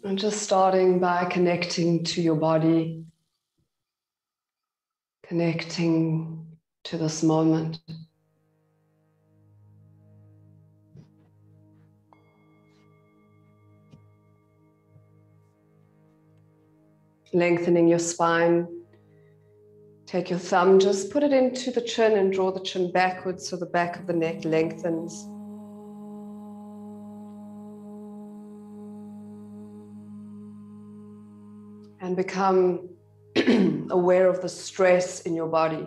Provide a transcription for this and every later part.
And just starting by connecting to your body, connecting to this moment. Lengthening your spine. Take your thumb, just put it into the chin and draw the chin backwards so the back of the neck lengthens. And become aware of the stress in your body.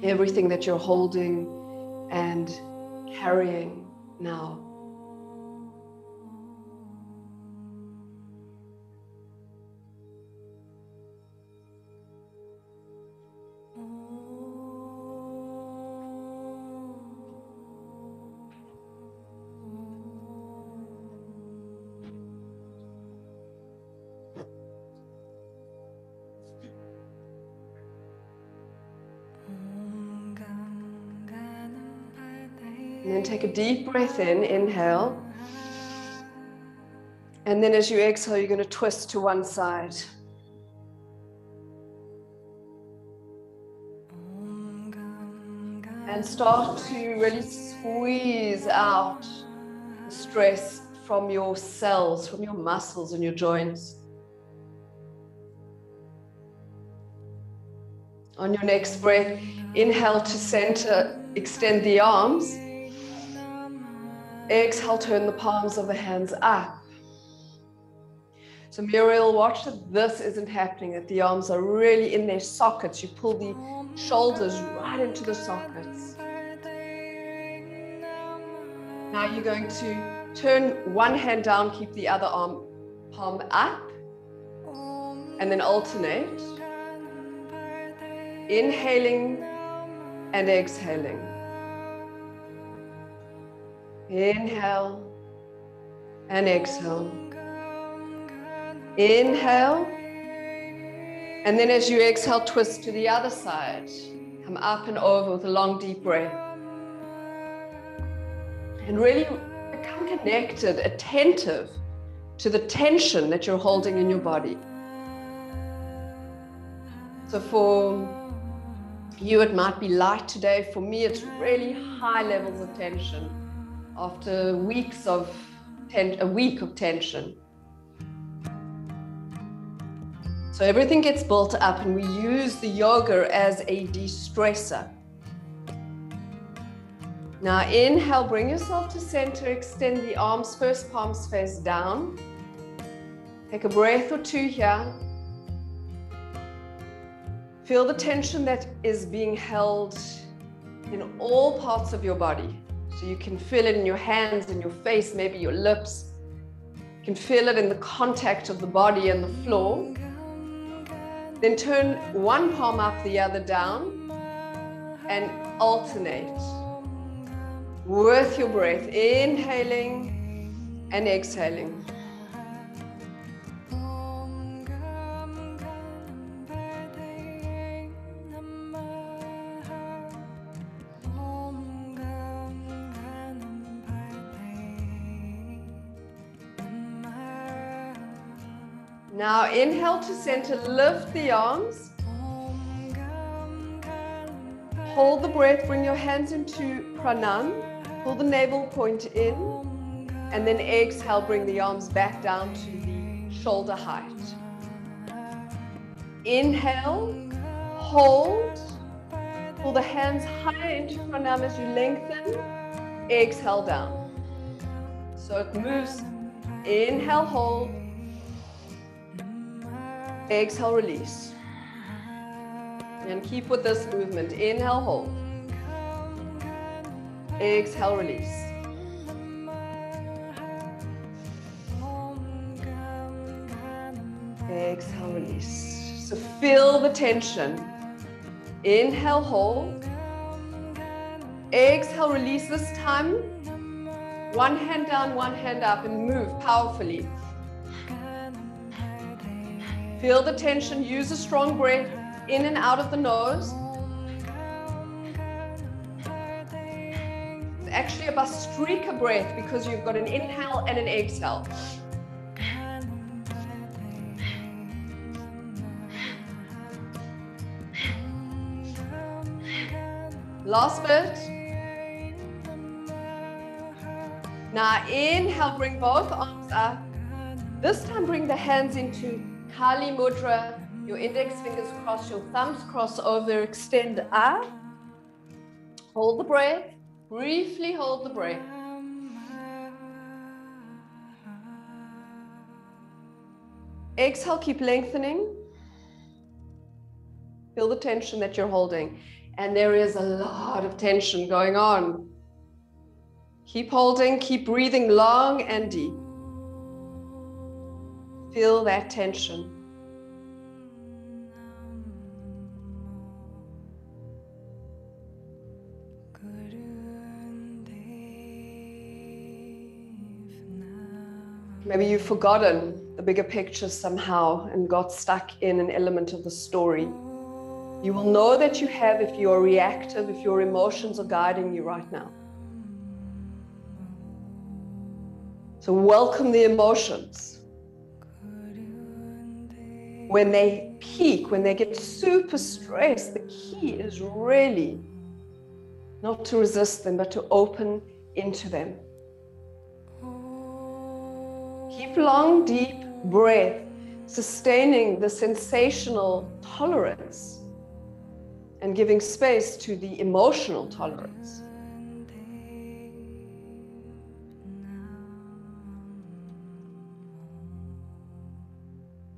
Everything that you're holding and carrying now. And then take a deep breath in, inhale. And then as you exhale, you're going to twist to one side. And start to really squeeze out the stress from your cells, from your muscles and your joints. On your next breath, inhale to center, extend the arms. Exhale, turn the palms of the hands up. So Muriel, watch that this isn't happening, that the arms are really in their sockets. You pull the shoulders right into the sockets. Now you're going to turn one hand down, keep the other arm palm up, and then alternate. Inhaling and exhaling. Inhale and exhale. Inhale. And then as you exhale, twist to the other side. Come up and over with a long, deep breath. And really become connected, attentive to the tension that you're holding in your body. So for you, it might be light today. For me, it's really high levels of tension after a week of tension. So everything gets built up, and we use the yoga as a de-stressor. Now inhale, bring yourself to center, extend the arms first, palms face down. Take a breath or two here. Feel the tension that is being held in all parts of your body. So you can feel it in your hands, in your face, maybe your lips. You can feel it in the contact of the body and the floor. Then turn one palm up, the other down, and alternate with your breath, inhaling and exhaling. Now inhale to center, lift the arms. Hold the breath, bring your hands into pranam. Pull the navel point in. And then exhale, bring the arms back down to the shoulder height. Inhale, hold, Pull the hands higher into pranam as you lengthen. Exhale down. So it moves. Inhale, hold. Exhale, release. And keep with this movement. Inhale, hold. Exhale, release. Exhale, release. So feel the tension. Inhale, hold. Exhale, release this time. One hand down, one hand up, and move powerfully. Feel the tension. Use a strong breath in and out of the nose. It's actually a Bastrika breath because you've got an inhale and an exhale. Last bit. Now inhale, bring both arms up. This time bring the hands into Kali Mudra. Your index fingers cross, your thumbs cross over, extend up. Hold the breath. Briefly hold the breath. Exhale, keep lengthening. Feel the tension that you're holding. And there is a lot of tension going on. Keep holding, keep breathing long and deep. Feel that tension. Maybe you've forgotten the bigger picture somehow and got stuck in an element of the story. You will know that you have if you are reactive, if your emotions are guiding you right now. So welcome the emotions. When they peak, when they get super stressed, the key is really not to resist them, but to open into them. Keep long, deep breath, sustaining the sensational tolerance and giving space to the emotional tolerance.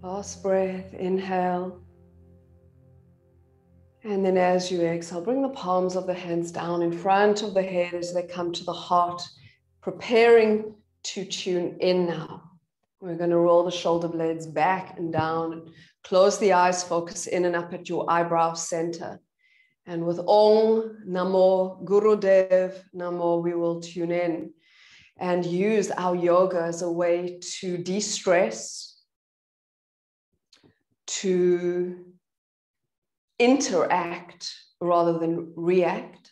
Last breath, inhale. And then as you exhale, bring the palms of the hands down in front of the head as they come to the heart, preparing to tune in now. We're going to roll the shoulder blades back and down, close the eyes, focus in and up at your eyebrow center. And with Om Namo Gurudev Namo, we will tune in and use our yoga as a way to de-stress, to interact rather than react,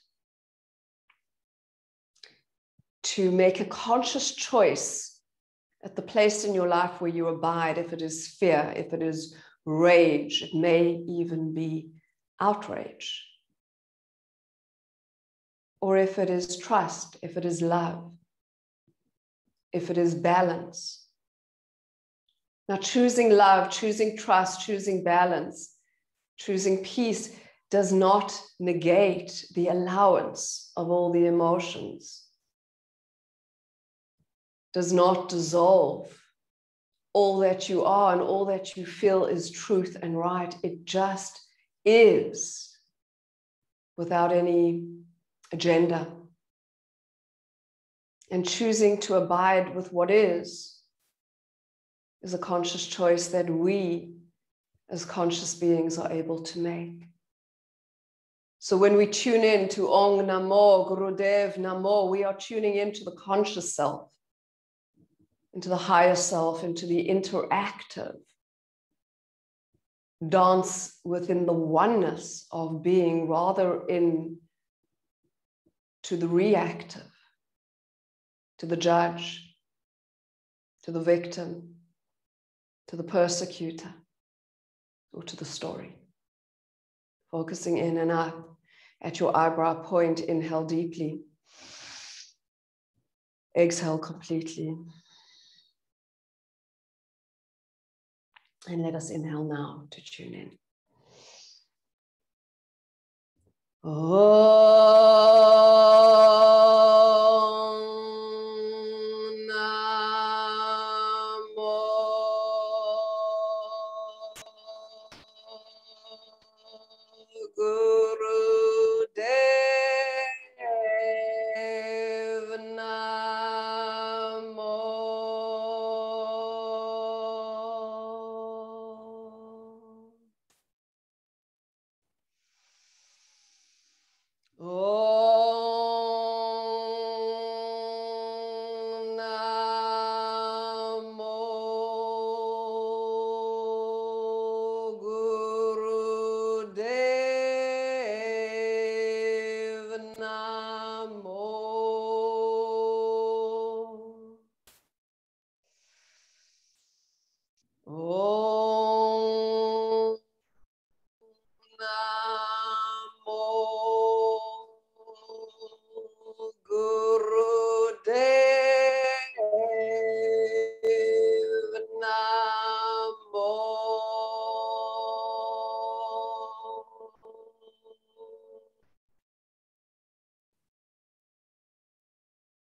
to make a conscious choice at the place in your life where you abide. If it is fear, if it is rage, it may even be outrage. Or if it is trust, if it is love, if it is balance. Now, choosing love, choosing trust, choosing balance, choosing peace does not negate the allowance of all the emotions, does not dissolve all that you are and all that you feel is truth and right. It just is, without any agenda. And choosing to abide with what is a conscious choice that we as conscious beings are able to make. So when we tune in to Om Namo Gurudev Namo, we are tuning into the conscious self, into the higher self, into the interactive dance within the oneness of being, rather in to the reactive, to the judge, to the victim, to the persecutor, or to the story. Focusing in and up at your eyebrow point. Inhale deeply. Exhale completely. And let us inhale now to tune in.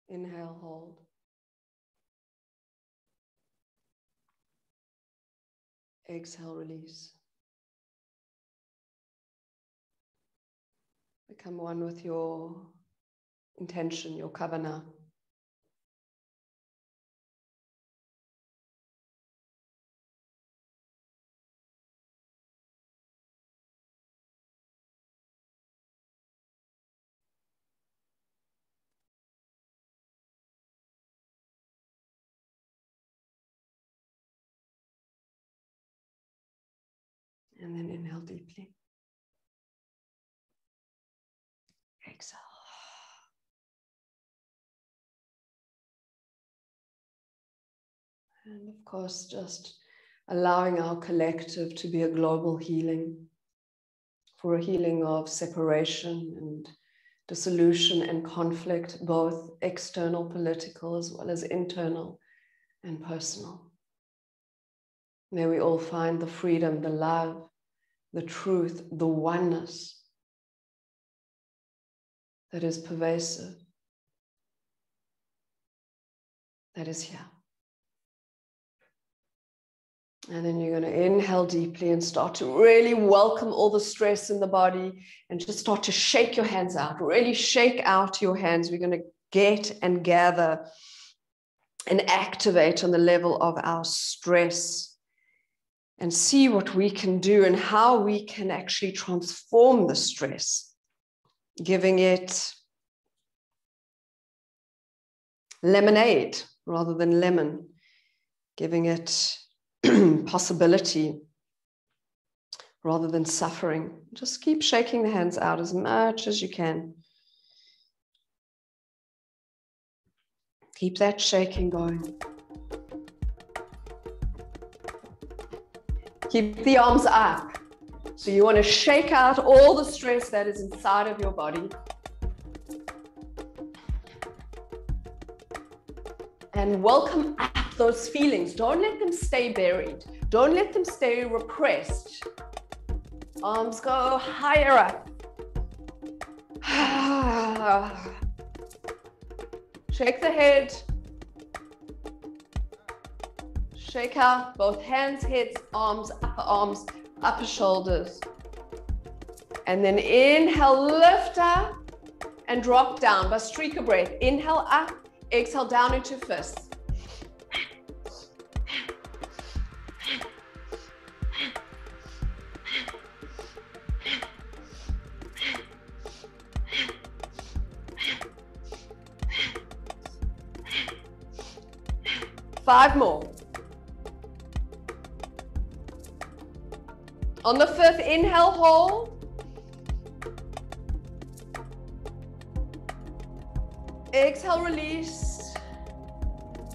Inhale, hold. Exhale, release. Become one with your intention, your kavanah. And then inhale deeply. Exhale. And of course, just allowing our collective to be a global healing, for a healing of separation and dissolution and conflict, both external, political, as well as internal and personal. May we all find the freedom, the love, the truth, the oneness that is pervasive, that is here. And then you're going to inhale deeply and start to really welcome all the stress in the body and just start to shake your hands out. Really shake out your hands. We're going to get and gather and activate on the level of our stress and see what we can do and how we can actually transform the stress, giving it lemonade rather than lemon, giving it possibility rather than suffering. Just keep shaking the hands out as much as you can. Keep that shaking going. Keep the arms up. So you want to shake out all the stress that is inside of your body. And welcome up those feelings. Don't let them stay buried. Don't let them stay repressed. Arms go higher up. Shake the head. Shake out both hands, heads, arms, upper shoulders. And then inhale, lift up and drop down. Bastrika breath. Inhale up, exhale down into fists. Five more. On the fifth, inhale, hold. Exhale, release.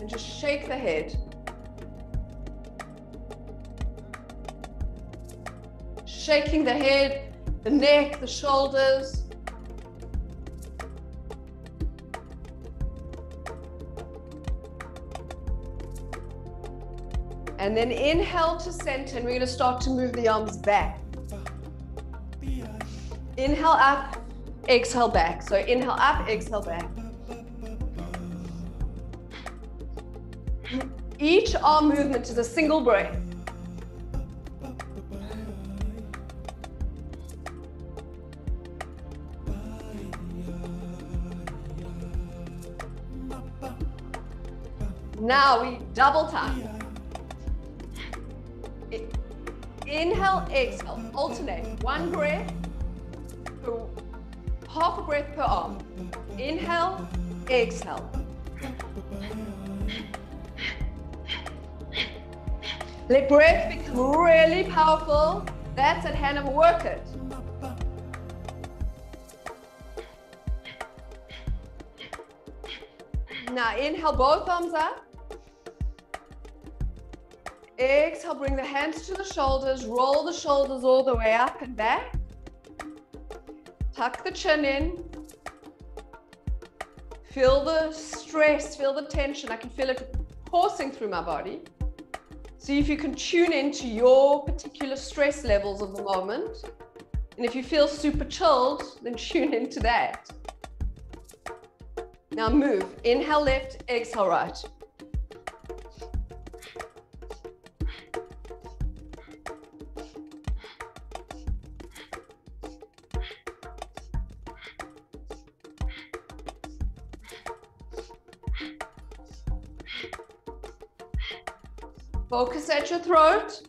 And just shake the head. Shaking the head, the neck, the shoulders. And then inhale to center, and we're going to start to move the arms back. Inhale up, exhale back. So inhale up, exhale back. Each arm movement is a single breath. Now we double time. Inhale, exhale, alternate. One breath, half a breath per arm. Inhale, exhale. Let breath become really powerful. That's it, Hannah, work it. Now inhale, both arms up. Exhale, bring the hands to the shoulders, roll the shoulders all the way up and back. Tuck the chin in. Feel the stress, feel the tension. I can feel it coursing through my body. See if you can tune into your particular stress levels of the moment. And if you feel super chilled, then tune into that. Now move. Inhale left, exhale right. Focus at your throat.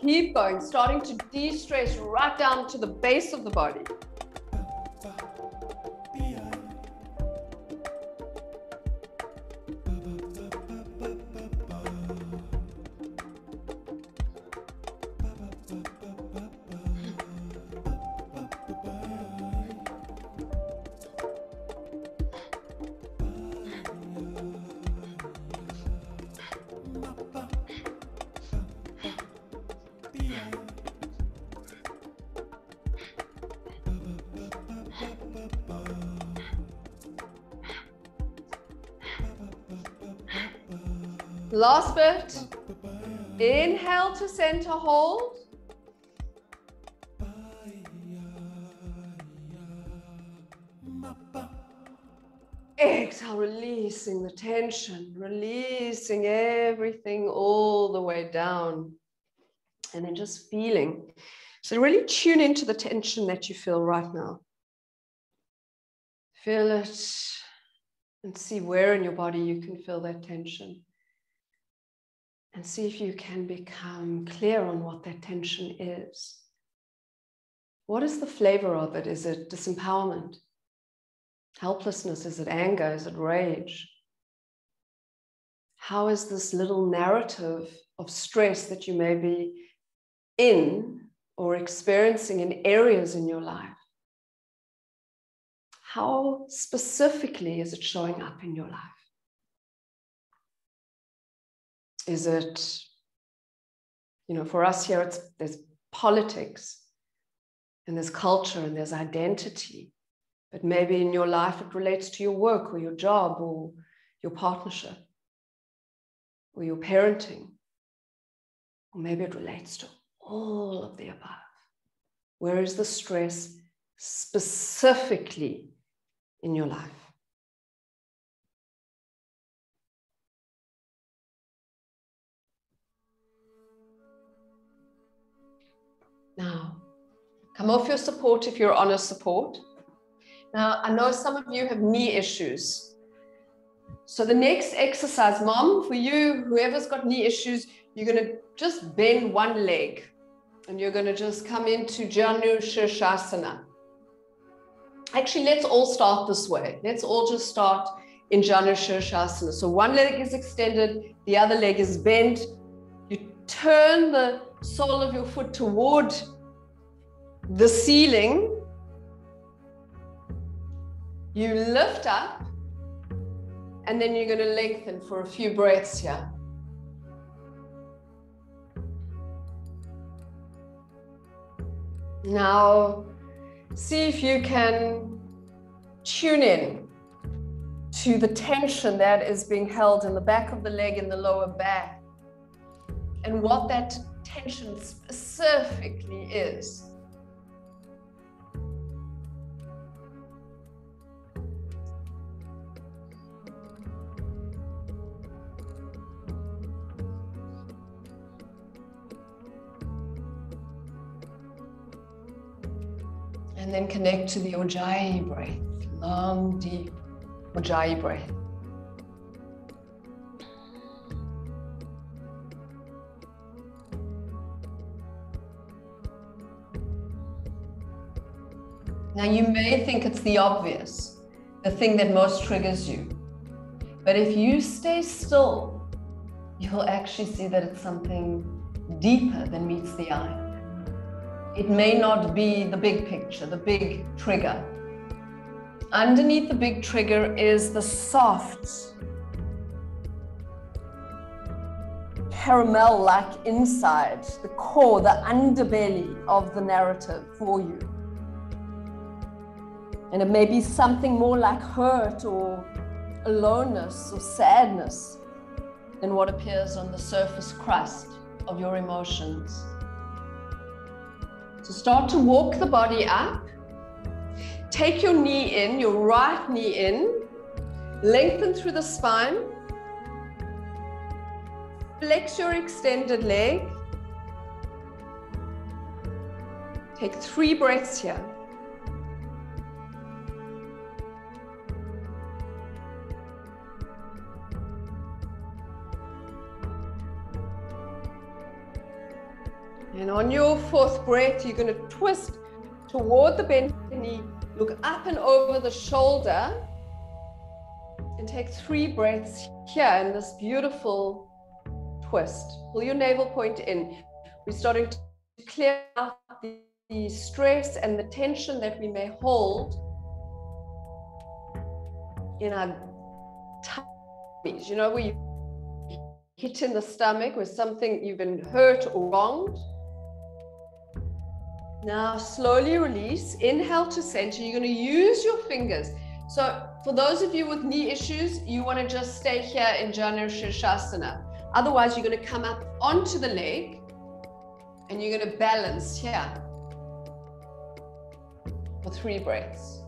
Keep going, starting to de-stress right down to the base of the body. Last bit. Inhale to center, hold. Exhale, releasing the tension, releasing everything all the way down. And then just feeling. So really tune into the tension that you feel right now. Feel it and see where in your body you can feel that tension. And see if you can become clear on what that tension is. What is the flavor of it? Is it disempowerment? Helplessness? Is it anger? Is it rage? How is this little narrative of stress that you may be in or experiencing in areas in your life? How specifically is it showing up in your life? Is it, for us here, there's politics and there's culture and there's identity. But maybe in your life, it relates to your work or your job or your partnership or your parenting. Or maybe it relates to all of the above. Where is the stress specifically in your life? Now, come off your support if you're on a support. Now, I know some of you have knee issues. So the next exercise, Mom, for you, whoever's got knee issues, you're going to just bend one leg. And you're going to just come into Janu Shirshasana. Actually, let's all start this way. Let's all just start in Janu Shirshasana. So one leg is extended, the other leg is bent. You turn the sole of your foot toward the ceiling. You lift up, and then you're going to lengthen for a few breaths here. Now, see if you can tune in to the tension that is being held in the back of the leg and the lower back, and what that tension specifically is. And then connect to the Ujjayi breath, long, deep Ujjayi breath. Now you may think it's the obvious, the thing that most triggers you. But if you stay still, you'll actually see that it's something deeper than meets the eye. It may not be the big picture, the big trigger. Underneath the big trigger is the soft, caramel-like inside, the core, the underbelly of the narrative for you. And it may be something more like hurt or aloneness or sadness than what appears on the surface crust of your emotions. So start to walk the body up. Take your knee in, your right knee in. Lengthen through the spine. Flex your extended leg. Take 3 breaths here. And on your 4th breath, you're going to twist toward the bent knee, look up and over the shoulder, and take 3 breaths here in this beautiful twist. Pull your navel point in. We're starting to clear out the stress and the tension that we may hold in our tummies. You know, where you hit in the stomach with something you've been hurt or wronged. Now slowly release. Inhale to center. You're going to use your fingers. So for those of you with knee issues, you want to just stay here in Janu Shirshasana. Otherwise, you're going to come up onto the leg and you're going to balance here for 3 breaths.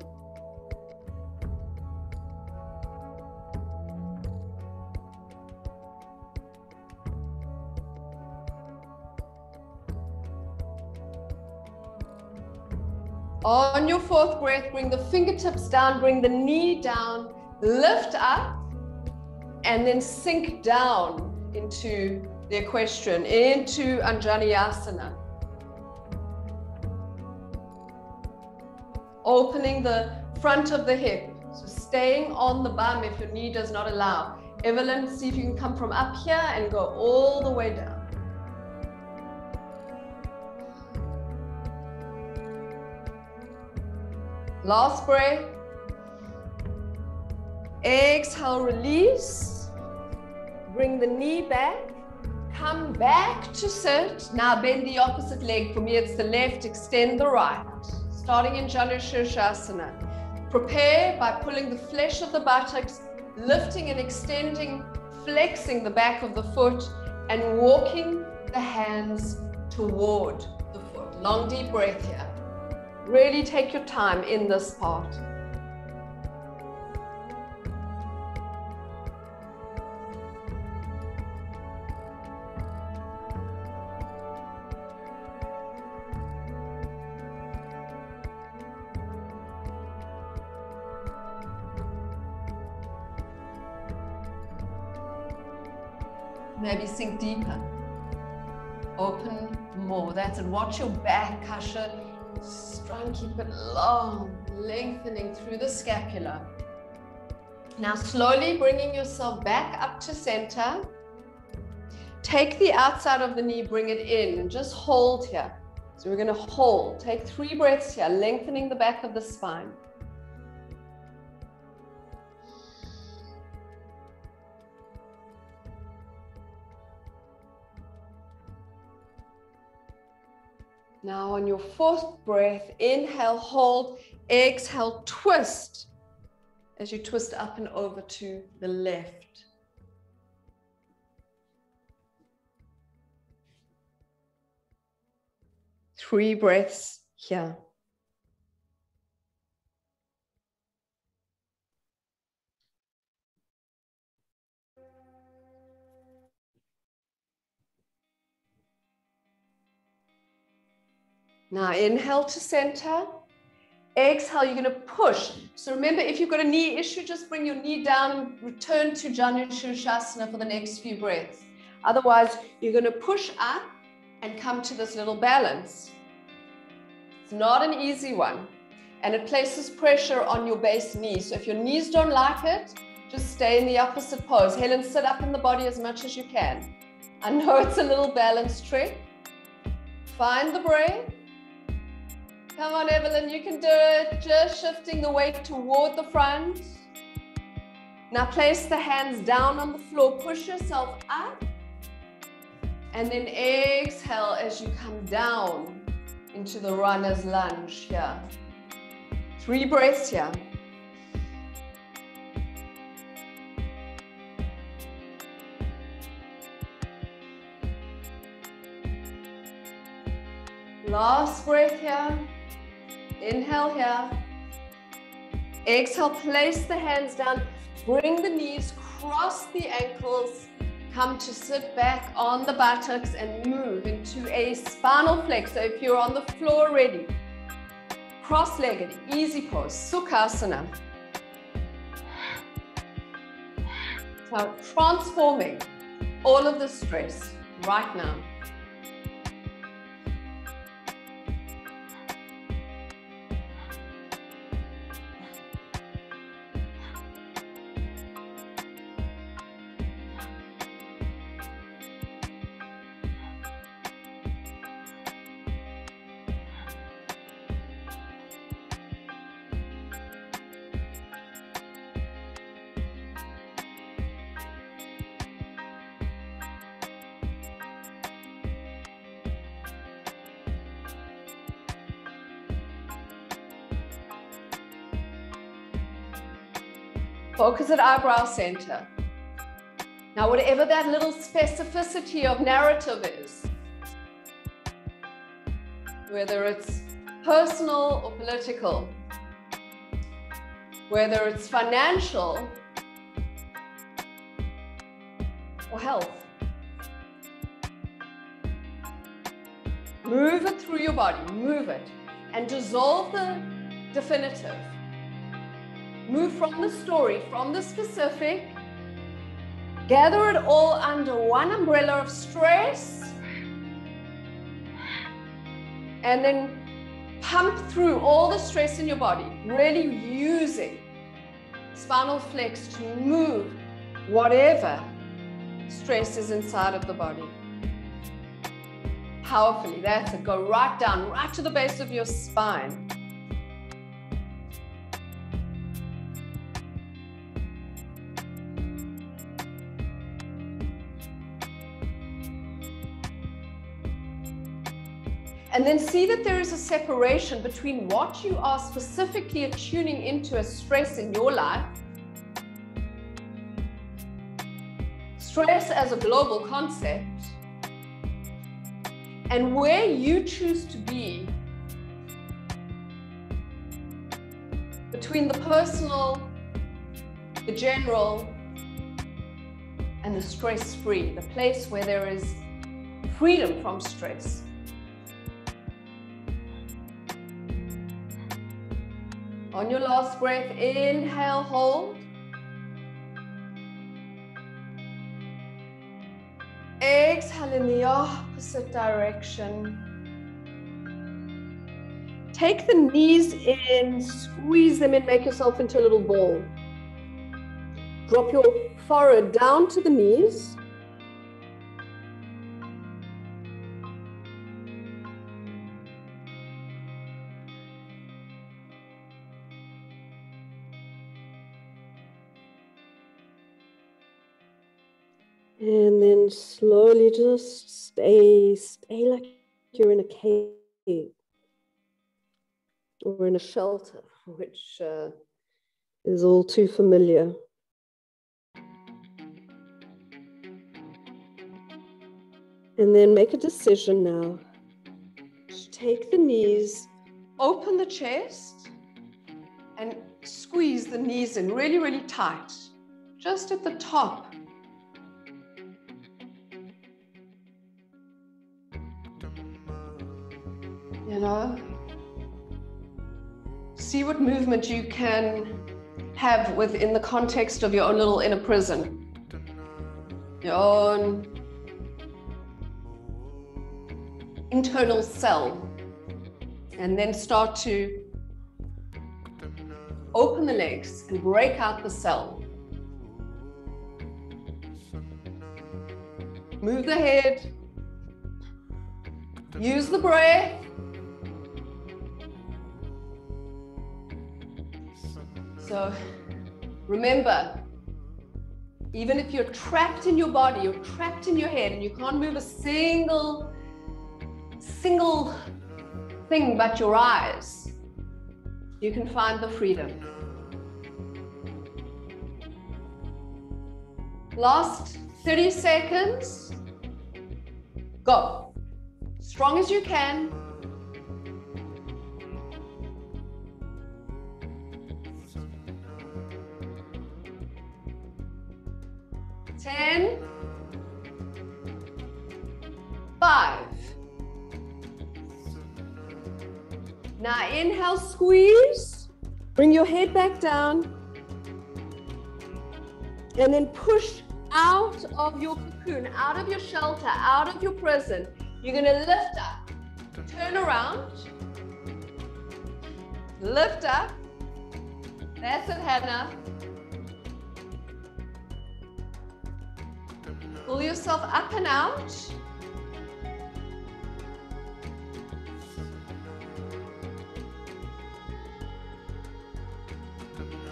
On your 4th breath, bring the fingertips down, bring the knee down, lift up, and then sink down into the equestrian, into Anjaneyasana. Opening the front of the hip, so staying on the bum if your knee does not allow. Evelyn, see if you can come from up here and go all the way down. Last breath. Exhale, release. Bring the knee back. Come back to sit. Now bend the opposite leg. For me, it's the left. Extend the right. Starting in Janu Shirshasana. Prepare by pulling the flesh of the buttocks, lifting and extending, flexing the back of the foot, and walking the hands toward the foot. Long, deep breath here. Really take your time in this part. Maybe sink deeper. Open more. That's it. Watch your back, Kasha. Try and keep it long, lengthening through the scapula. Now slowly bringing yourself back up to center. Take the outside of the knee, bring it in, and just hold here. So we're going to hold. Take 3 breaths here, lengthening the back of the spine. Now on your fourth breath, inhale, hold, exhale, twist as you twist up and over to the left. Three breaths here. Now inhale to center. Exhale, you're going to push. So remember, if you've got a knee issue, just bring your knee down and return to Janu Shirshasana for the next few breaths. Otherwise, you're going to push up and come to this little balance. It's not an easy one, and it places pressure on your base knee. So if your knees don't like it, just stay in the opposite pose. Helen, sit up in the body as much as you can. I know it's a little balance trick. Find the breath. Come on, Evelyn, you can do it. Just shifting the weight toward the front. Now place the hands down on the floor. Push yourself up. And then exhale as you come down into the runner's lunge here. 3 breaths here. Last breath here. Inhale here. Exhale, place the hands down. Bring the knees, cross the ankles. Come to sit back on the buttocks and move into a spinal flex. So if you're on the floor already, cross-legged, easy pose, Sukhasana. So transforming all of the stress right now. Focus at eyebrow center. Now, whatever that little specificity of narrative is, whether it's personal or political, whether it's financial or health, move it through your body, move it, and dissolve the definitive. Move from the story, from the specific, gather it all under one umbrella of stress, and then pump through all the stress in your body, really using spinal flex to move whatever stress is inside of the body. Powerfully, that's it. Go right down, right to the base of your spine. And then see that there is a separation between what you are specifically attuning into as stress in your life, stress as a global concept, and where you choose to be between the personal, the general, and the stress-free, the place where there is freedom from stress. On your last breath, inhale, hold. Exhale in the opposite direction. Take the knees in, squeeze them in, make yourself into a little ball. Drop your forehead down to the knees. And then slowly just stay like you're in a cave. or in a shelter, which is all too familiar. And then make a decision now. Take the knees, open the chest, and squeeze the knees in really, really tight, just at the top. You know, see what movement you can have within the context of your own little inner prison, your own internal cell, and then start to open the legs and break out the cell. Move the head, use the breath. So remember, even if you're trapped in your body, you're trapped in your head, and you can't move a single thing but your eyes, you can find the freedom. Last 30 seconds. Go. Strong as you can. 10, 5. Now inhale, squeeze, bring your head back down, and then push out of your cocoon, out of your shelter, out of your prison. You're going to lift up, turn around, lift up. That's it, Hannah. Pull yourself up and out.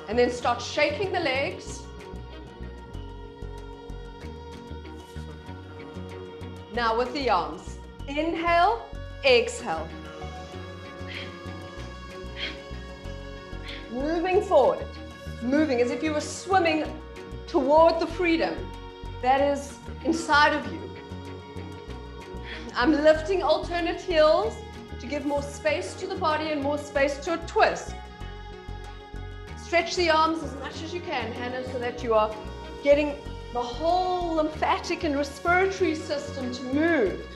And then start shaking the legs. Now with the arms. Inhale, exhale. Moving forward. Moving as if you were swimming toward the freedom that is inside of you. I'm lifting alternate heels to give more space to the body and more space to a twist. Stretch the arms as much as you can, Hannah, so that you are getting the whole lymphatic and respiratory system to move.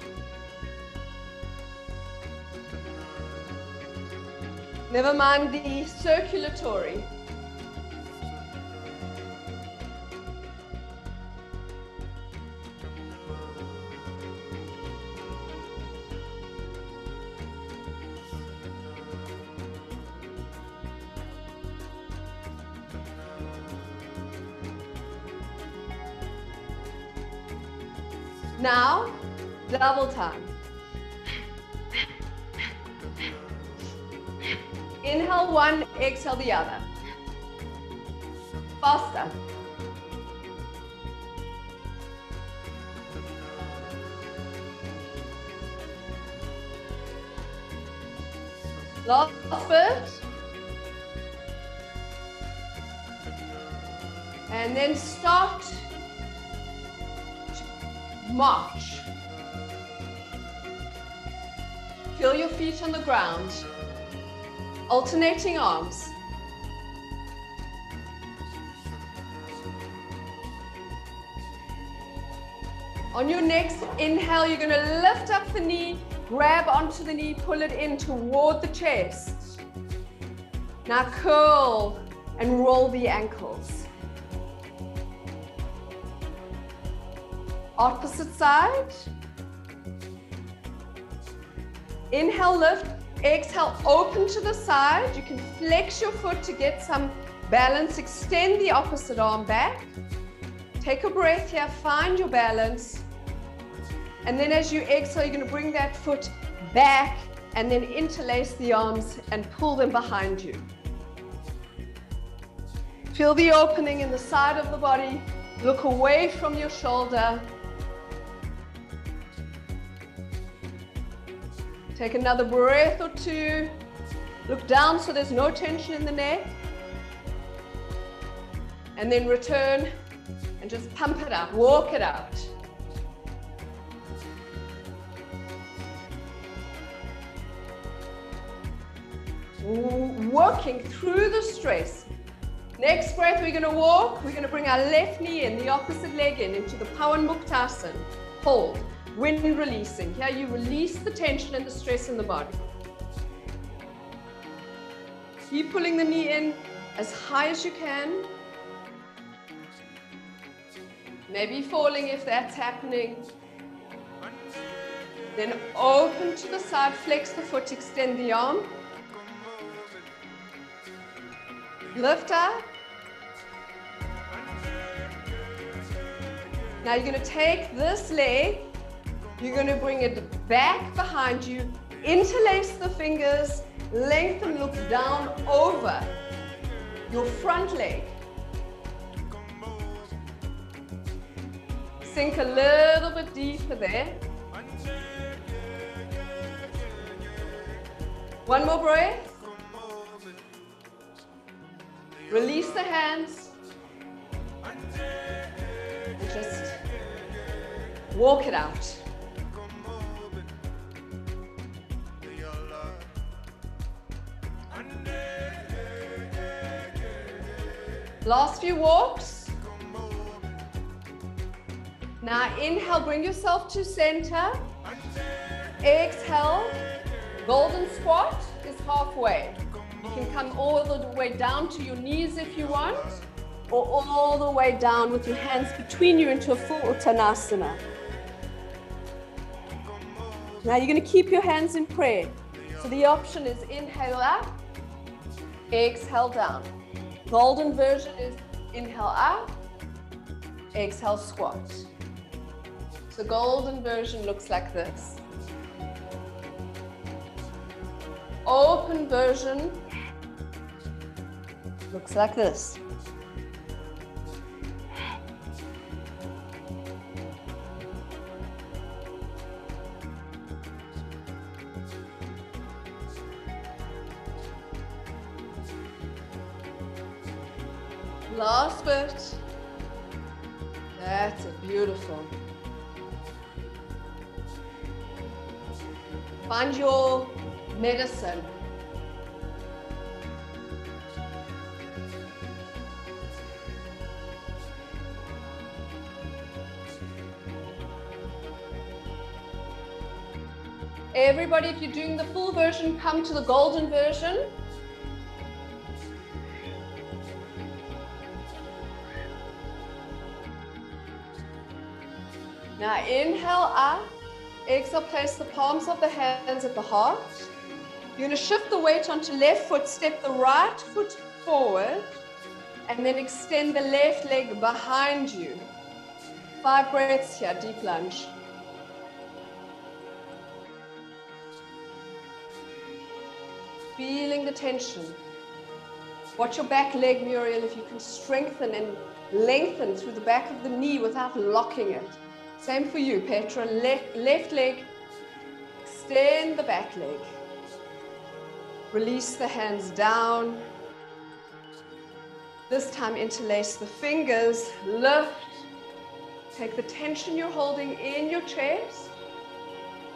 Never mind the circulatory. Now, double time. Inhale one, exhale the other. Faster. Last bit. And then start to march. Feel your feet on the ground. Alternating arms. On your next inhale, you're going to lift up the knee, grab onto the knee, pull it in toward the chest. Now curl and roll the ankles. Opposite side. Inhale, lift. Exhale, open to the side. You can flex your foot to get some balance. Extend the opposite arm back. Take a breath here, find your balance. And then as you exhale, you're going to bring that foot back and then interlace the arms and pull them behind you. Feel the opening in the side of the body. Look away from your shoulder. Take another breath or two. Look down so there's no tension in the neck. And then return and just pump it out, walk it out. Working through the stress. Next breath, we're going to walk. We're going to bring our left knee in, the opposite leg in, into the Pawan Muktasan. Hold. Wind releasing. Here you release the tension and the stress in the body. Keep pulling the knee in as high as you can. Maybe falling if that's happening. Then open to the side, flex the foot, extend the arm. Lift up. Now you're going to take this leg, you're going to bring it back behind you, interlace the fingers, lengthen, look down over your front leg. Sink a little bit deeper there. One more breath. Release the hands. And just walk it out. Last few walks. Now inhale, bring yourself to center. Exhale, golden squat is halfway. You can come all the way down to your knees if you want, or all the way down with your hands between you into a full Uttanasana. Now you're going to keep your hands in prayer. So the option is inhale up, exhale down. Golden version is inhale up, exhale squat. So golden version looks like this. Open version looks like this. Last bit. That's beautiful. Find your medicine. Everybody, if you're doing the full version, come to the golden version. Now inhale up, exhale, place the palms of the hands at the heart. You're going to shift the weight onto left foot, step the right foot forward, and then extend the left leg behind you. 5 breaths here, deep lunge. Feeling the tension. Watch your back leg, Muriel, if you can strengthen and lengthen through the back of the knee without locking it. Same for you, Petra. Left leg, extend the back leg. Release the hands down. This time interlace the fingers, lift. Take the tension you're holding in your chest.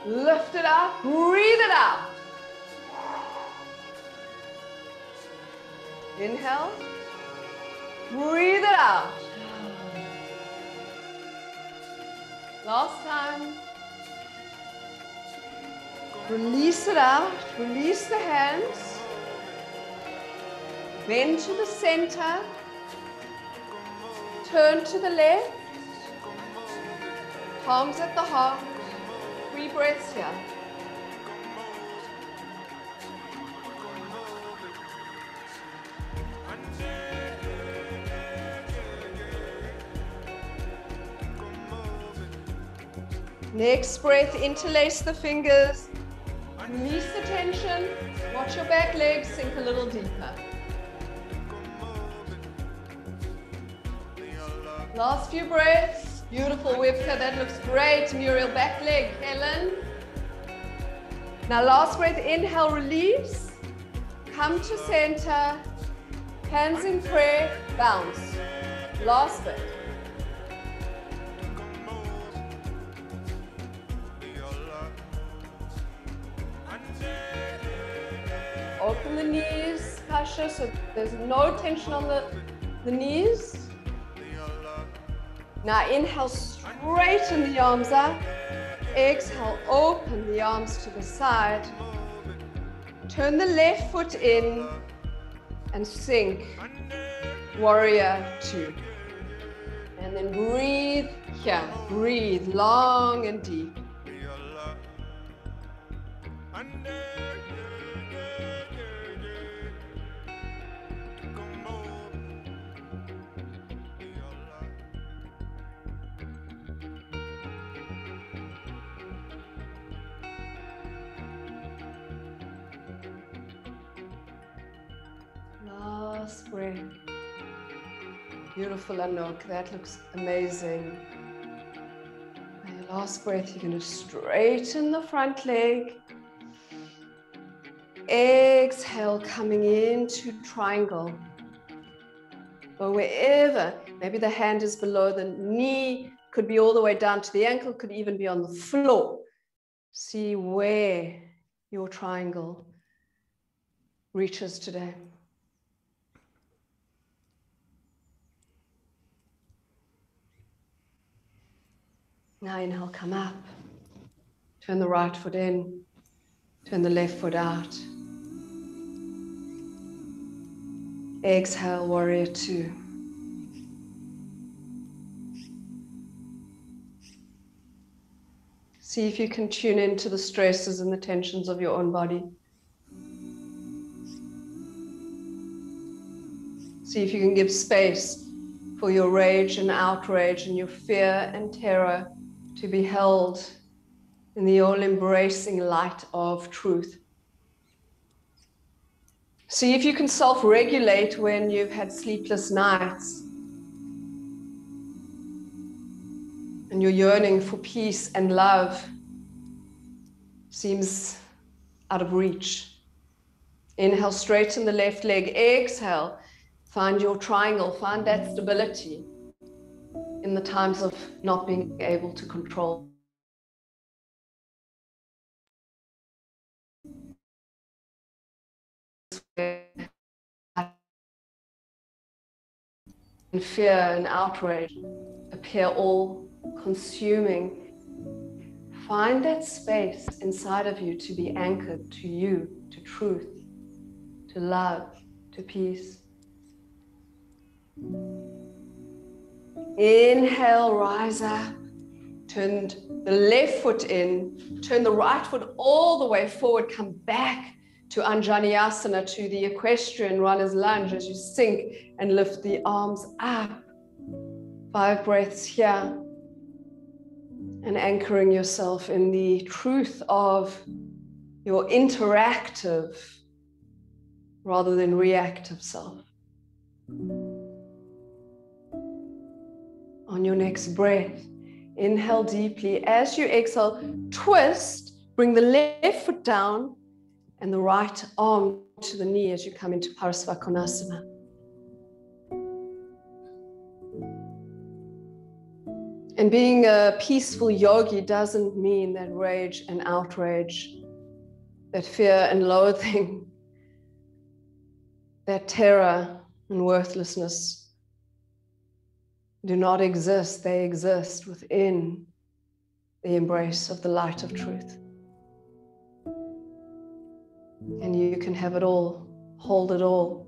Lift it up, breathe it out. Inhale, breathe it out. Last time. Release it out, release the hands. Bend to the center. Turn to the left. Palms at the heart. 3 breaths here. Next breath, interlace the fingers, release the tension, watch your back leg sink a little deeper. Last few breaths, beautiful Webka, that looks great. Muriel, back leg, Helen. Now last breath, inhale, release. Come to center. Hands in prayer, bounce. Last bit. Open the knees, Kasha, so there's no tension on the knees. Now inhale, straighten the arms up. Exhale, open the arms to the side. Turn the left foot in and sink. Warrior 2. And then breathe here. Breathe long and deep. Last breath. Beautiful, Anok. That looks amazing. And your last breath, you're going to straighten the front leg. Exhale, coming into triangle. Or wherever, maybe the hand is below the knee, could be all the way down to the ankle, could even be on the floor. See where your triangle reaches today. Now inhale, come up. Turn the right foot in. Turn the left foot out. Exhale, warrior 2. See if you can tune into the stresses and the tensions of your own body. See if you can give space for your rage and outrage and your fear and terror to be held in the all-embracing light of truth. See if you can self-regulate when you've had sleepless nights and your yearning for peace and love seems out of reach. Inhale, straighten the left leg. Exhale, find your triangle, find that stability in the times of not being able to control. And fear and outrage appear all consuming. Find that space inside of you to be anchored to you, to truth, to love, to peace. Inhale, rise up. Turn the left foot in. Turn the right foot all the way forward. Come back to Anjaneyasana, to the equestrian runner's lunge as you sink and lift the arms up. 5 breaths here. And anchoring yourself in the truth of your interactive rather than reactive self. On your next breath, inhale deeply. As you exhale, twist, bring the left foot down and the right arm to the knee as you come into Parasvakonasana. And being a peaceful yogi doesn't mean that rage and outrage, that fear and loathing, that terror and worthlessness do not exist. They exist within the embrace of the light of truth. And you can have it all, hold it all,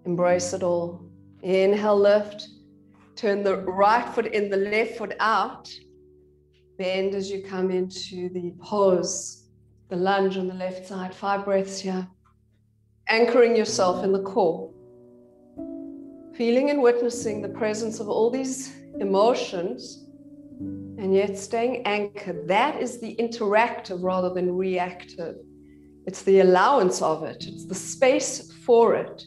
embrace it all. Inhale, lift. Turn the right foot in, the left foot out. Bend as you come into the pose, the lunge on the left side. 5 breaths here. Anchoring yourself in the core. Feeling and witnessing the presence of all these emotions, and yet staying anchored. That is the interactive rather than reactive. It's the allowance of it. It's the space for it,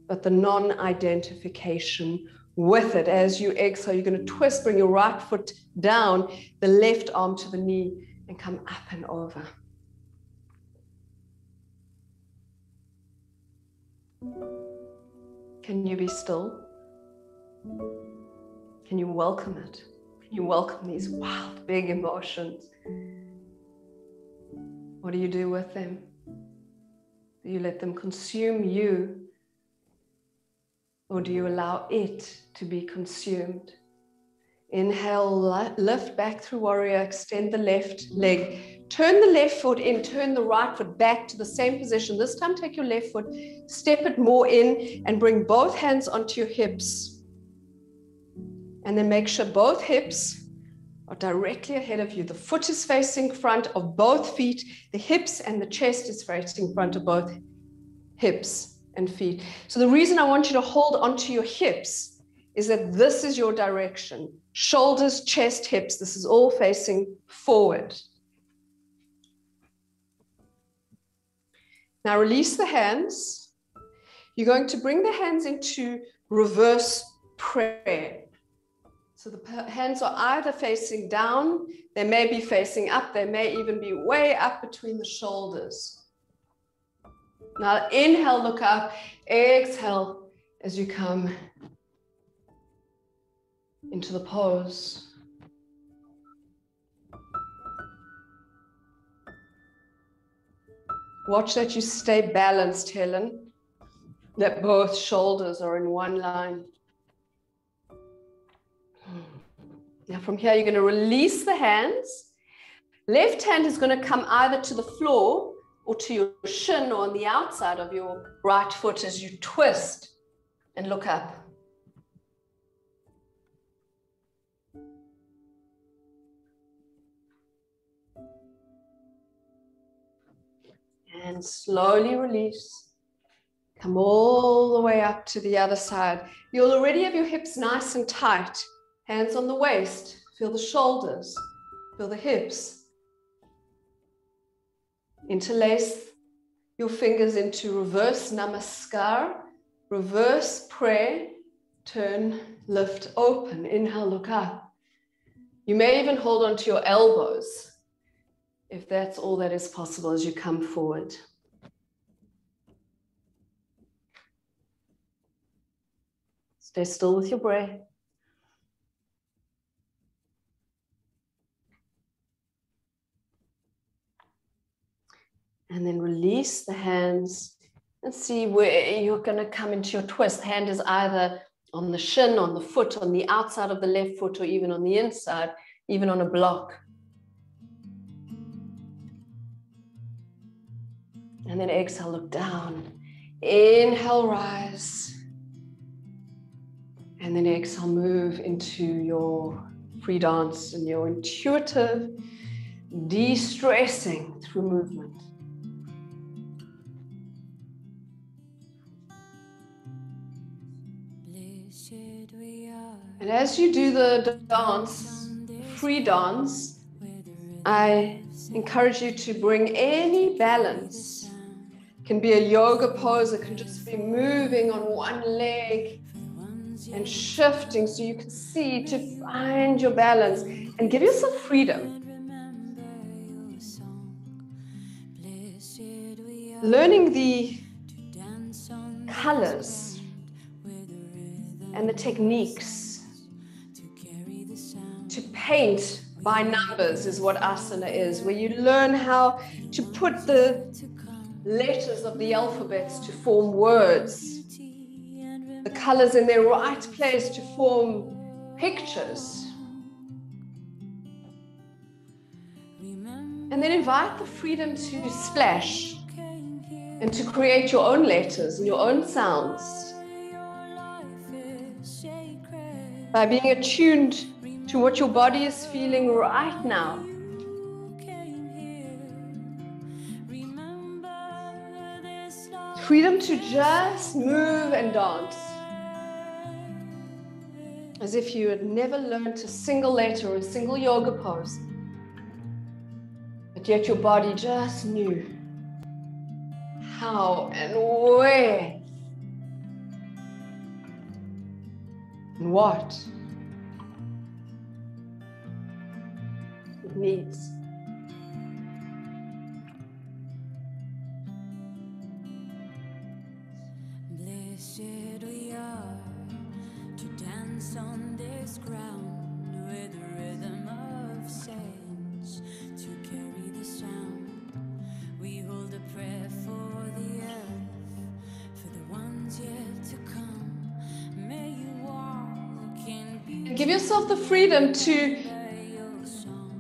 but the non-identification with it. As you exhale, you're going to twist, bring your right foot down, the left arm to the knee, and come up and over. Can you be still? Can you welcome it? Can you welcome these wild, big emotions? What do you do with them? Do you let them consume you? Or do you allow it to be consumed? Inhale, lift back through warrior, extend the left leg. Turn the left foot in, turn the right foot back to the same position. This time take your left foot, step it more in and bring both hands onto your hips. And then make sure both hips are directly ahead of you. The foot is facing front of both feet. The hips and the chest is facing front of both hips and feet. So the reason I want you to hold onto your hips is that this is your direction. Shoulders, chest, hips. This is all facing forward. Now release the hands. You're going to bring the hands into reverse prayer. So the hands are either facing down, they may be facing up, they may even be way up between the shoulders. Now inhale, look up, exhale as you come into the pose. Watch that you stay balanced, Helen, that both shoulders are in one line. Now from here, you're going to release the hands. Left hand is going to come either to the floor or to your shin or on the outside of your right foot as you twist and look up. And slowly release. Come all the way up to the other side. You'll already have your hips nice and tight. Hands on the waist. Feel the shoulders. Feel the hips. Interlace your fingers into reverse namaskar. Reverse prayer. Turn, lift, open. Inhale, look up. You may even hold on to your elbows if that's all that is possible as you come forward. Stay still with your breath. And then release the hands and see where you're going to come into your twist. Hand is either on the shin, on the foot, on the outside of the left foot, or even on the inside, even on a block. And then exhale, look down. Inhale, rise. And then exhale, move into your free dance and your intuitive de-stressing through movement. And as you do the dance, free dance, I encourage you to bring any balance. It can be a yoga pose, it can just be moving on one leg and shifting so you can see to find your balance and give yourself freedom. Learning the colors and the techniques to paint by numbers is what asana is, where you learn how to put the letters of the alphabets to form words, the colors in their right place to form pictures. And then invite the freedom to splash and to create your own letters and your own sounds by being attuned to what your body is feeling right now. Freedom to just move and dance as if you had never learned a single letter or a single yoga pose, but yet your body just knew how and where and what it needs. said we are to dance on this ground with a rhythm of sense, to carry the sound. We hold a prayer for the earth, for the ones yet to come. May you walk in beauty. And give yourself the freedom to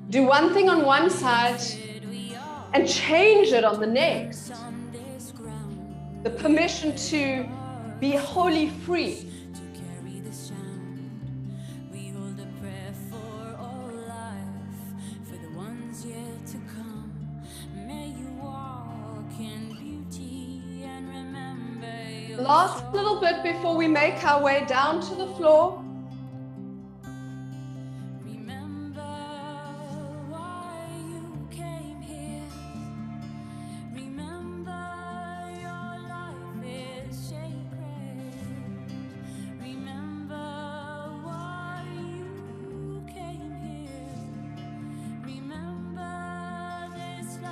do one thing on one side and change it on the next. The permission to be wholly free. Last little bit before we make our way down to the floor.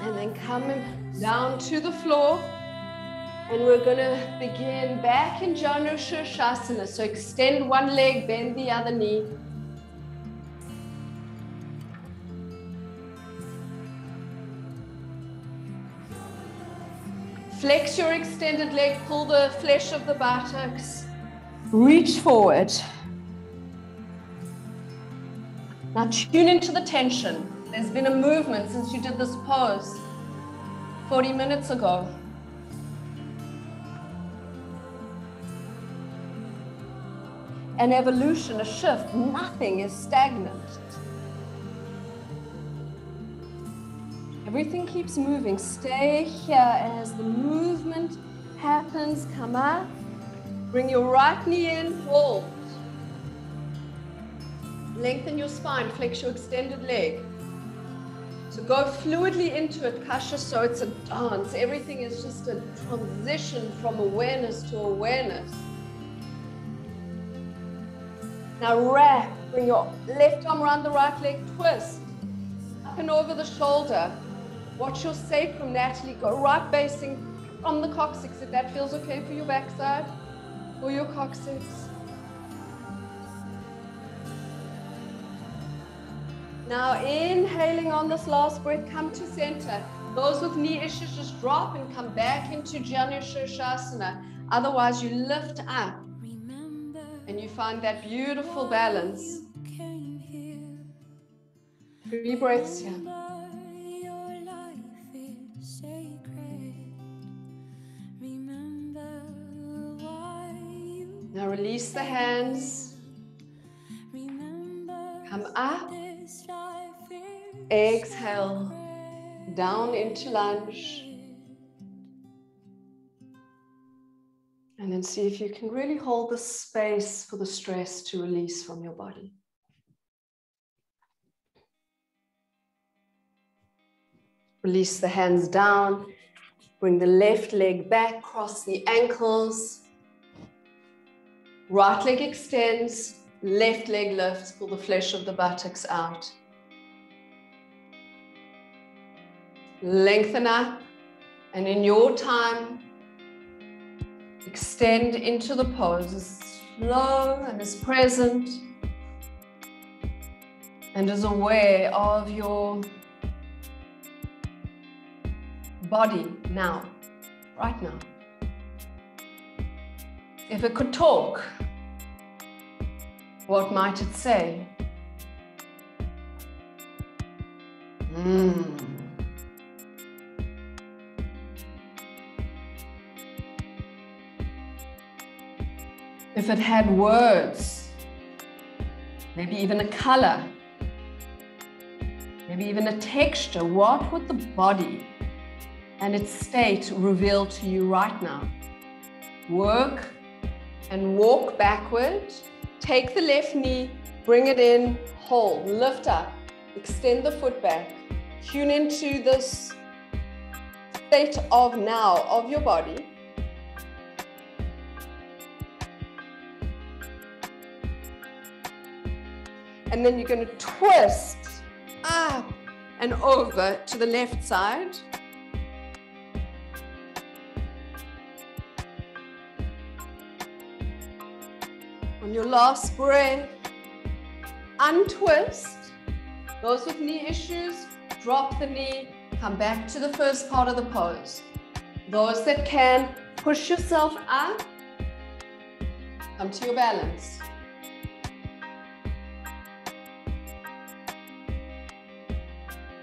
And then coming down to the floor. And we're going to begin back in Janu Shirshasana. So extend one leg, bend the other knee. Flex your extended leg, pull the flesh of the buttocks. Reach forward. Now tune into the tension. There's been a movement since you did this pose 40 minutes ago. An evolution, a shift. Nothing is stagnant. Everything keeps moving. Stay here as the movement happens. Come up. Bring your right knee in. Hold. Lengthen your spine. Flex your extended leg. So go fluidly into it, Kasha, so it's a dance. Everything is just a transition from awareness to awareness. Now wrap, bring your left arm around the right leg, twist, up and over the shoulder. Watch your sacrum, Natalie, go right basing from the coccyx, if that feels okay for your backside or your coccyx. Now inhaling on this last breath, come to center. Those with knee issues, just drop and come back into Janu Shirshasana. Otherwise, you lift up. And you find that beautiful balance. 3 breaths here. Now release the hands. Come up. Exhale. Down into lunge. And then see if you can really hold the space for the stress to release from your body. Release the hands down. Bring the left leg back, cross the ankles. Right leg extends, left leg lifts, pull the flesh of the buttocks out. Lengthen up, and in your time, extend into the pose as slow and as present and as aware of your body now, right now. If it could talk, what might it say? If it had words, maybe even a color, maybe even a texture, what would the body and its state reveal to you right now? Work and walk backward. Take the left knee, bring it in, hold, lift up, extend the foot back. Tune into this state of now of your body. And then you're going to twist up and over to the left side. On your last breath, untwist. Those with knee issues, drop the knee, come back to the first part of the pose. Those that can, push yourself up, come to your balance.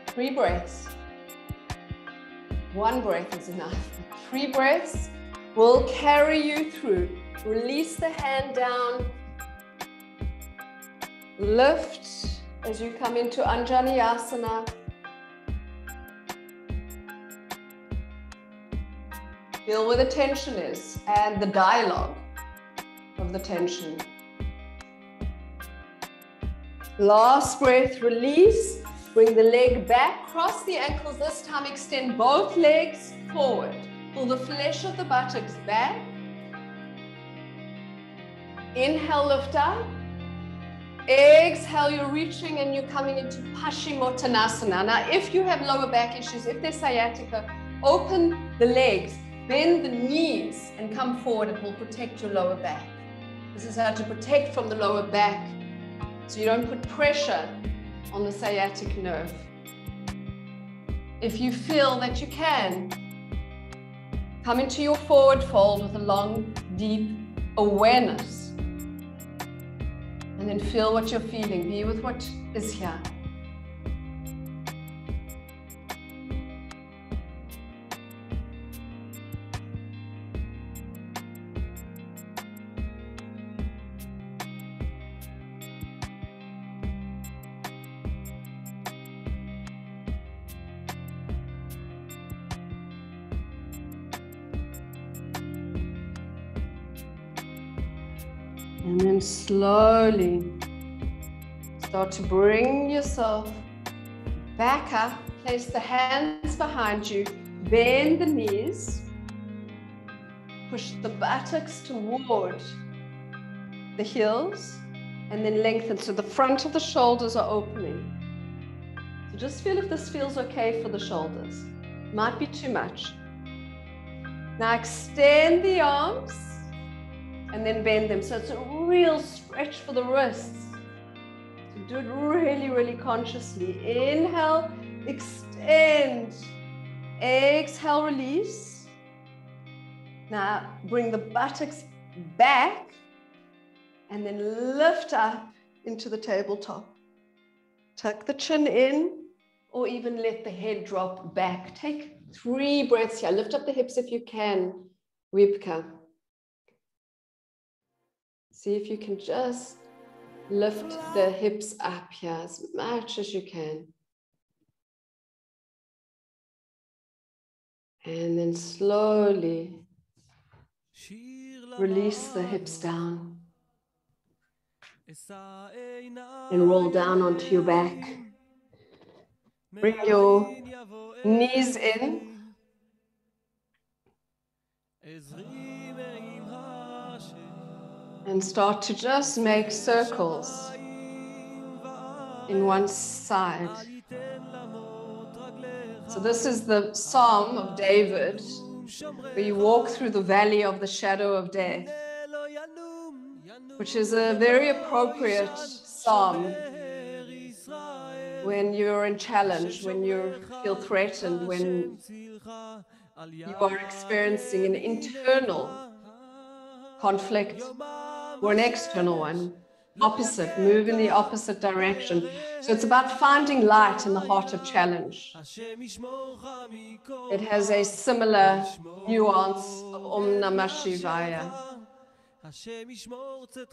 Three breaths. One breath is enough. 3 breaths will carry you through. Release the hand down. Lift as you come into Anjaneyasana. Feel where the tension is and the dialogue of the tension. Last breath, release. Bring the leg back, cross the ankles. This time extend both legs forward. Pull the flesh of the buttocks back. Inhale, lift up. Exhale, you're reaching and you're coming into Paschimottanasana. Now, if you have lower back issues, if there's sciatica, open the legs, bend the knees and come forward. It will protect your lower back. This is how to protect from the lower back so you don't put pressure on the sciatic nerve. If you feel that you can, come into your forward fold with a long, deep awareness. And then feel what you're feeling. Be with what is here. And then slowly start to bring yourself back up. Place the hands behind you. Bend the knees. Push the buttocks toward the heels. And then lengthen. So the front of the shoulders are opening. So just feel if this feels okay for the shoulders. Might be too much. Now extend the arms. And then bend them. So it's a real stretch for the wrists. So do it really, really consciously. Inhale, extend. Exhale, release. Now bring the buttocks back and then lift up into the tabletop. Tuck the chin in or even let the head drop back. Take 3 breaths here. Lift up the hips if you can. Vipka. See if you can just lift the hips up here as much as you can. And then slowly release the hips down. And roll down onto your back. Bring your knees in. And start to just make circles in one side. So this is the Psalm of David, where you walk through the valley of the shadow of death, which is a very appropriate psalm when you're in challenge, when you feel threatened, when you are experiencing an internal conflict or an external one, opposite, move in the opposite direction. So it's about finding light in the heart of challenge. It has a similar nuance of Om Namah Shivaya.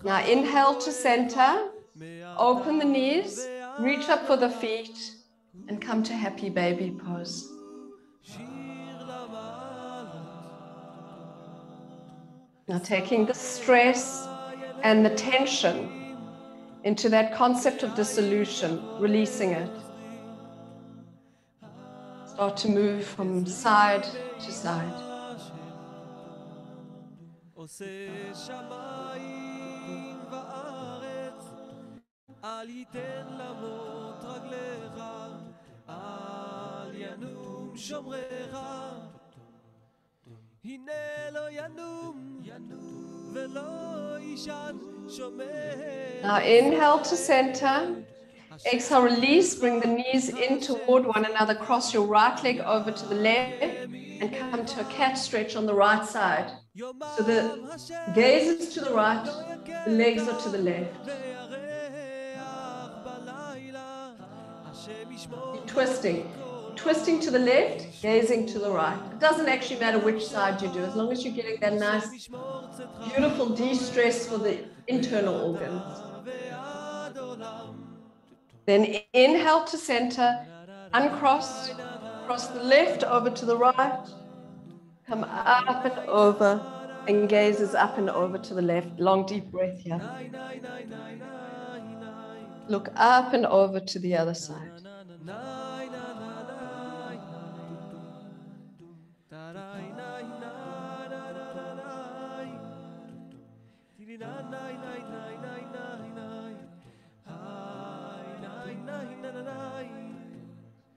Now inhale to center, open the knees, reach up for the feet, and come to happy baby pose. Now taking the stress and the tension into that concept of dissolution, releasing it. Start to move from side to side. הנה לא ינום ולא יישן Now inhale to center. Exhale, release, bring the knees in toward one another, cross your right leg over to the left and come to a cat stretch on the right side. So the gaze is to the right, the legs are to the left. You're twisting to the left, gazing to the right. It doesn't actually matter which side you do, as long as you're getting that nice, beautiful de-stress for the internal organs. Then inhale to center, uncross, cross the left over to the right, come up and over, and gazes up and over to the left. Long, deep breath here. Look up and over to the other side.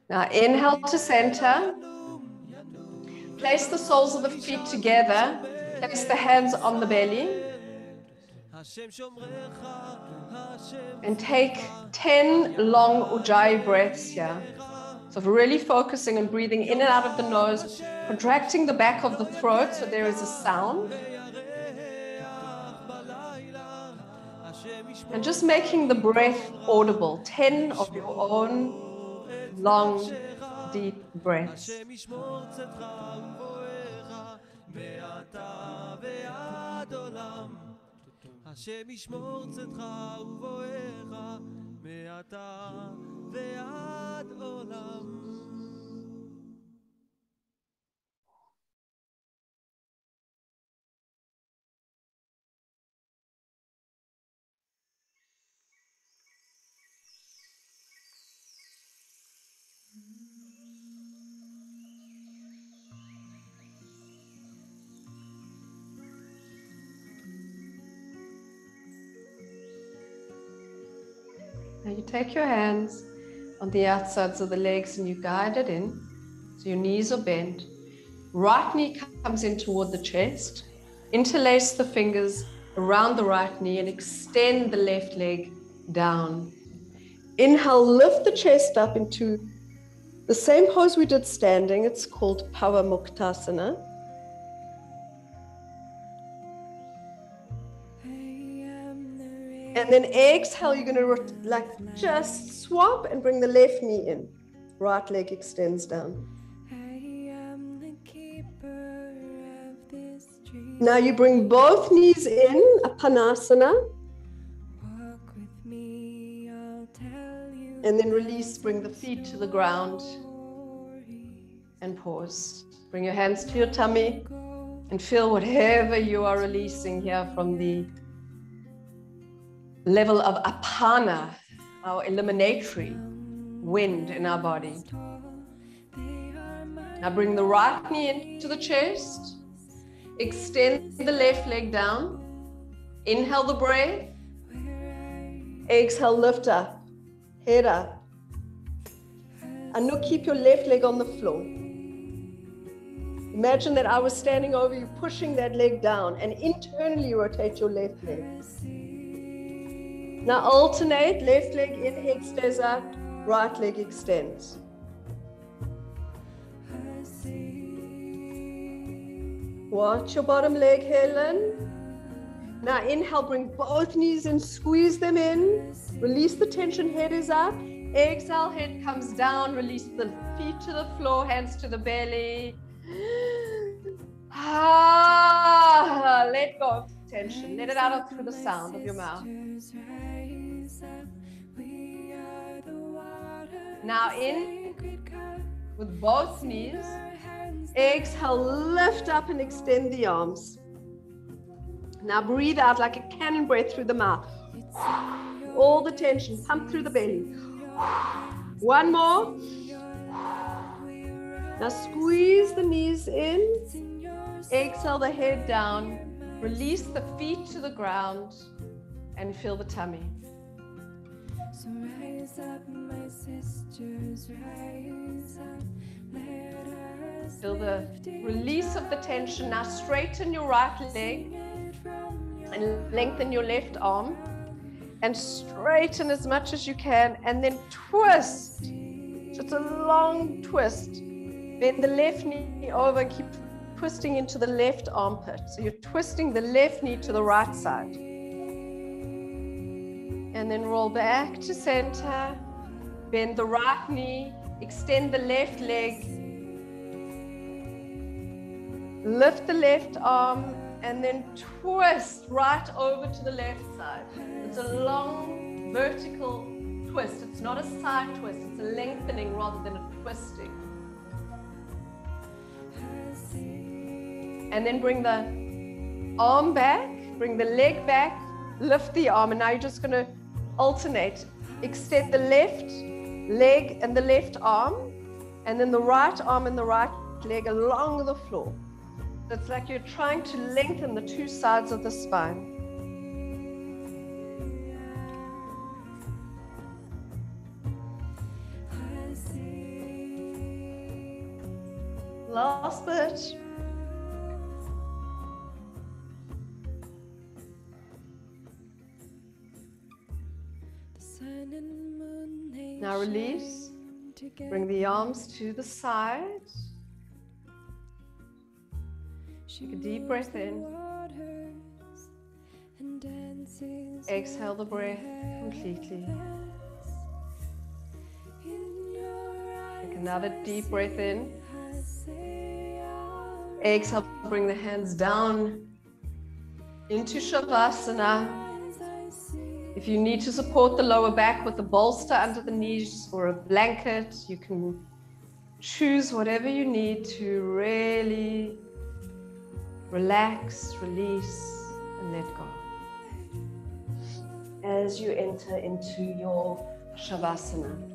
Now inhale to center. Place the soles of the feet together. Place the hands on the belly. And take 10 long Ujjayi breaths here. So really focusing on breathing in and out of the nose, contracting the back of the throat so there is a sound. And just making the breath audible. 10 of your own long, deep breaths. השם ישמור צאתך ובואך מעתה ועד עולם. Now you take your hands on the outsides of the legs and you guide it in. So your knees are bent. Right knee comes in toward the chest. Interlace the fingers around the right knee and extend the left leg down. Inhale, lift the chest up into the same pose we did standing. It's called Pavamuktasana. And then exhale, you're going to just swap and bring the left knee in. Right leg extends down. Now you bring both knees in, Apanasana. And then release, bring the feet to the ground and pause. Bring your hands to your tummy and feel whatever you are releasing here from the level of apana, our eliminatory wind in our body. Now bring the right knee into the chest. Extend the left leg down. Inhale the breath. Exhale, lift up. Head up. And now keep your left leg on the floor. Imagine that I was standing over you, pushing that leg down, and internally rotate your left leg. Now alternate, left leg in, head stays up, right leg extends. Watch your bottom leg, Helen. Now inhale, bring both knees in, squeeze them in. Release the tension, head is up. Exhale, head comes down, release the feet to the floor, hands to the belly. Let go of tension, let it out through the sound of your mouth. Now in with both knees. Exhale, lift up and extend the arms. Now breathe out like a cannon breath through the mouth. All the tension, pump through the belly. One more. Now squeeze the knees in. Exhale the head down. Release the feet to the ground and feel the tummy. So rise up, my sisters, rise up. Let us Feel the release of the tension. Now straighten your right leg. And lengthen your left arm and straighten as much as you can, and then twist. Just a long twist. Bend the left knee over and keep twisting into the left armpit. So you're twisting the left knee to the right side. And then roll back to center. Bend the right knee, extend the left leg. Lift the left arm and then twist right over to the left side. It's a long vertical twist. It's not a side twist, it's a lengthening rather than a twisting. And then bring the arm back, bring the leg back, lift the arm, and now you're just going to alternate. Extend the left leg and the left arm, and then the right arm and the right leg along the floor. So it's like you're trying to lengthen the two sides of the spine. Last bit. Now release. Bring the arms to the side. Take a deep breath in. Exhale the breath completely. Take another deep breath in. Exhale, bring the hands down into Shavasana. If you need to support the lower back with a bolster under the knees or a blanket, you can choose whatever you need to really relax, release, and let go as you enter into your Shavasana.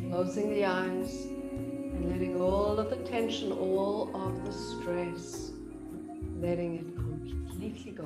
Closing the eyes and letting all of the tension, all of the stress, letting it completely go.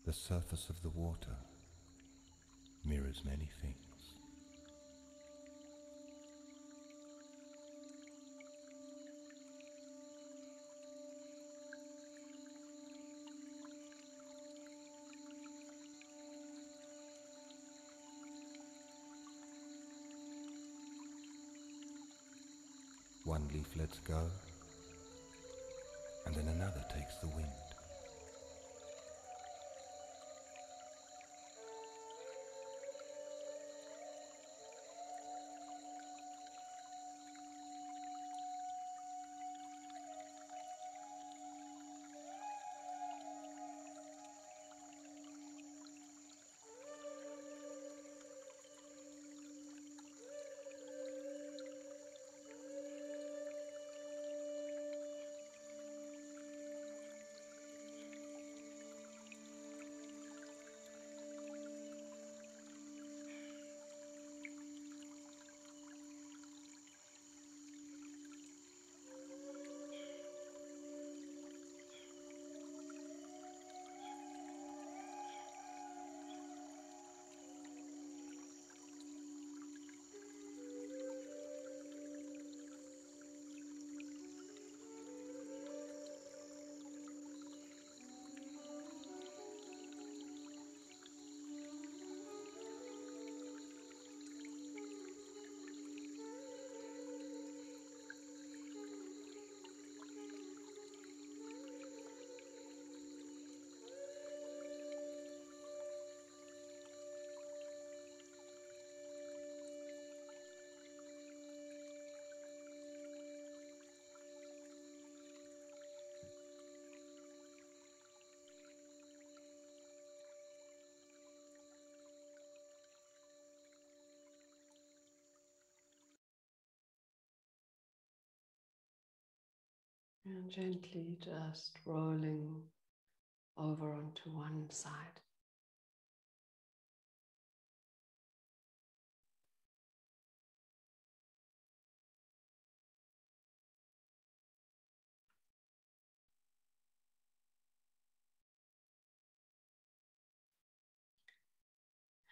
The surface of the water mirrors many things. One leaf lets go, and then another takes the wind. And gently just rolling over onto one side.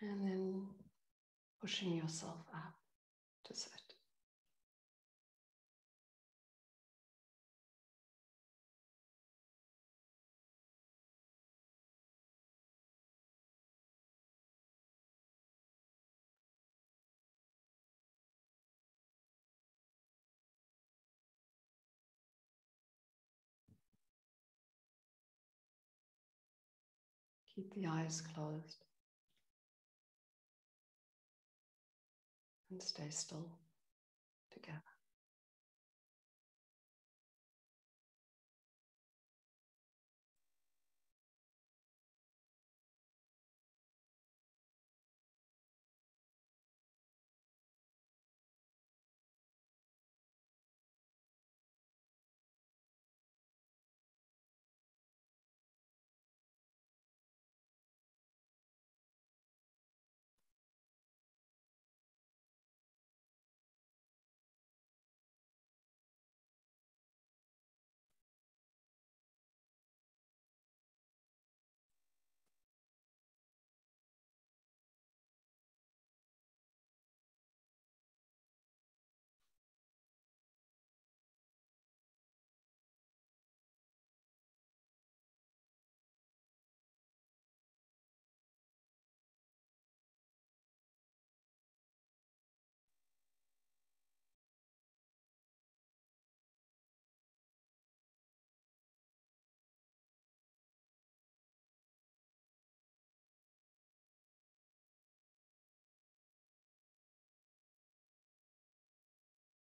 And then pushing yourself up to sit. Keep the eyes closed and stay still together.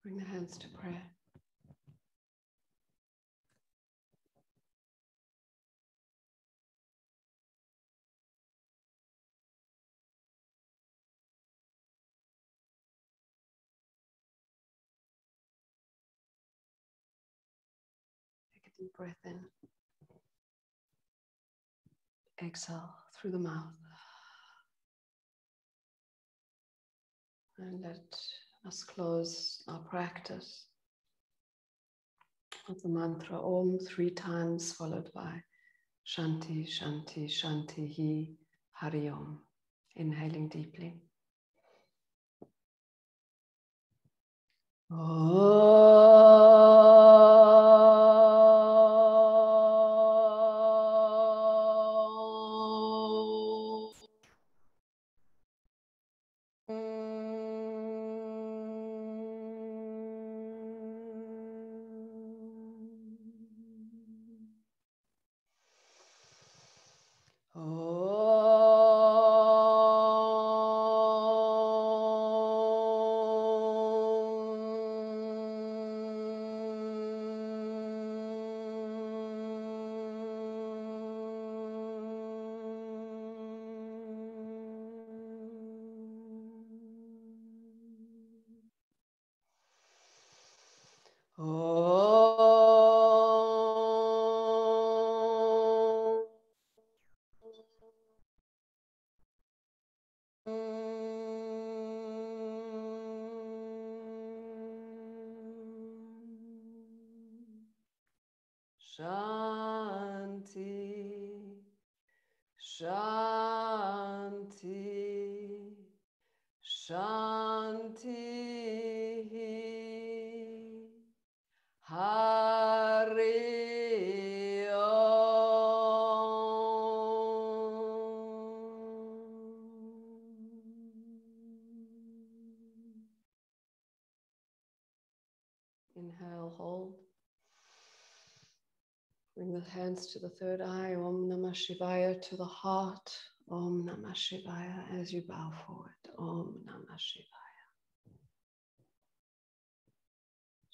Bring the hands to prayer. Take a deep breath in. Exhale through the mouth. And let us close our practice of the mantra Om 3 times, followed by Shanti, Shanti, Shanti, Hi, Hari Om. Inhaling deeply. Shanti, Shanti, Shanti, Hari Om. Inhale, hold. Bring the hands to the third eye. Om Namah Shivaya to the heart. Om Namah Shivaya as you bow forward. Om Namah Shivaya.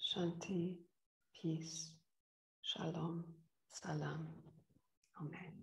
Shanti, peace, shalom, salam. Amen.